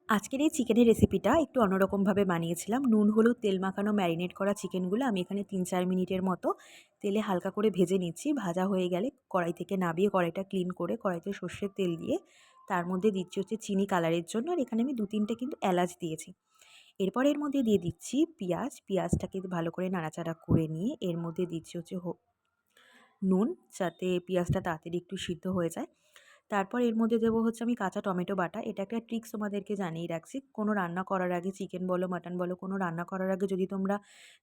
আজকের এই চিকেনের রেসিপিটা একটু অন্যরকমভাবে বানিয়েছিলাম। নুন, হলুদ, তেল মাখানো ম্যারিনেট করা চিকেনগুলো আমি এখানে ৩-৪ মিনিটের মতো তেলে হালকা করে ভেজে নিচ্ছি। ভাজা হয়ে গেলে কড়াই থেকে নামিয়ে কড়াইটা ক্লিন করে কড়াইতে সর্ষের তেল দিয়ে তার মধ্যে দিচ্ছি হচ্ছে চিনি কালারের জন্য। আর এখানে আমি ২-৩ টে কিন্তু এলাচ দিয়েছি। এরপর এর মধ্যে দিয়ে দিচ্ছি পেঁয়াজ। পেঁয়াজটাকে ভালো করে নাড়াচাড়া করে নিয়ে এর মধ্যে দিচ্ছি হচ্ছে নুন, যাতে পেঁয়াজটা তাড়াতাড়ি একটু সিদ্ধ হয়ে যায়। তারপর এর মধ্যে দেবো হচ্ছে আমি কাঁচা টমেটো বাটা। এটা একটা ট্রিক্স তোমাদেরকে জানিয়ে রাখছি। কোনো রান্না করার আগে চিকেন বলো, মাটন বলো, কোনো রান্না করার আগে যদি তোমরা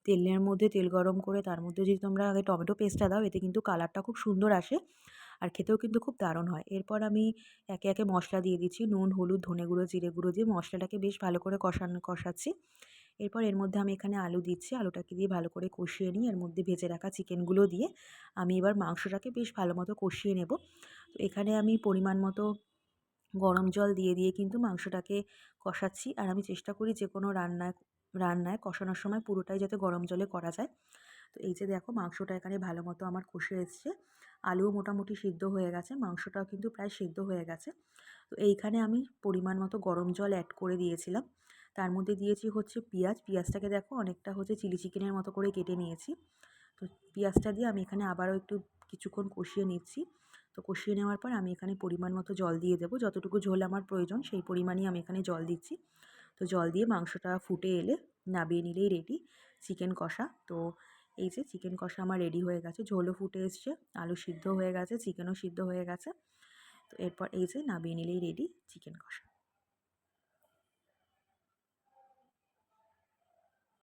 তেলের মধ্যে তেল গরম করে তার মধ্যে যদি তোমরা আগে টমেটো পেস্টটা দাও, এতে কিন্তু কালারটা খুব সুন্দর আসে আর খেতেও কিন্তু খুব দারুণ হয়। এরপর আমি একে একে মশলা দিয়ে দিচ্ছি। নুন, হলুদ, ধনে গুঁড়ো, জিরে গুঁড়ো দিয়ে মশলাটাকে বেশ ভালো করে কষাচ্ছি। এরপর এর মধ্যে আমি এখানে আলু দিচ্ছি। আলুটাকে দিয়ে ভালো করে কষিয়ে নিয়ে এর মধ্যে ভেজে রাখা চিকেনগুলো দিয়ে আমি এবার মাংসটাকে বেশ ভালো মতো কষিয়ে নেব। তো এখানে আমি পরিমাণ মতো গরম জল দিয়ে কিন্তু মাংসটাকে কষাচ্ছি। আর আমি চেষ্টা করি যেকোনো রান্নায় কষানোর সময় পুরোটাই যাতে গরম জলে করা যায়। তো এই যে দেখো মাংসটা এখানে ভালো মতো আমার কষে এসছে। আলুও মোটামুটি সিদ্ধ হয়ে গেছে। মাংসটাও কিন্তু প্রায় সিদ্ধ হয়ে গেছে। তো এইখানে আমি পরিমাণ মতো গরম জল অ্যাড করে দিয়েছিলাম। তার মধ্যে দিয়েছি হচ্ছে পেঁয়াজ। পেঁয়াজটাকে দেখো অনেকটা হচ্ছে চিলি চিকেনের মতো করে কেটে নিয়েছি। তো পেঁয়াজটা দিয়ে আমি এখানে আবারও একটু কিছুক্ষণ কষিয়ে নিচ্ছি। তো কষিয়ে নেওয়ার পর আমি এখানে পরিমাণ মতো জল দিয়ে দেবো। যতটুকু ঝোল আমার প্রয়োজন সেই পরিমাণই আমি এখানে জল দিচ্ছি। তো জল দিয়ে মাংসটা ফুটে এলে নামিয়ে নিলেই রেডি চিকেন কষা। তো এই যে চিকেন কষা আমার রেডি হয়ে গেছে। ঝোলও ফুটে এসছে, আলু সিদ্ধ হয়ে গেছে, চিকেনও সিদ্ধ হয়ে গেছে। তো এরপর এই যে নামিয়ে নিলেই রেডি চিকেন কষা।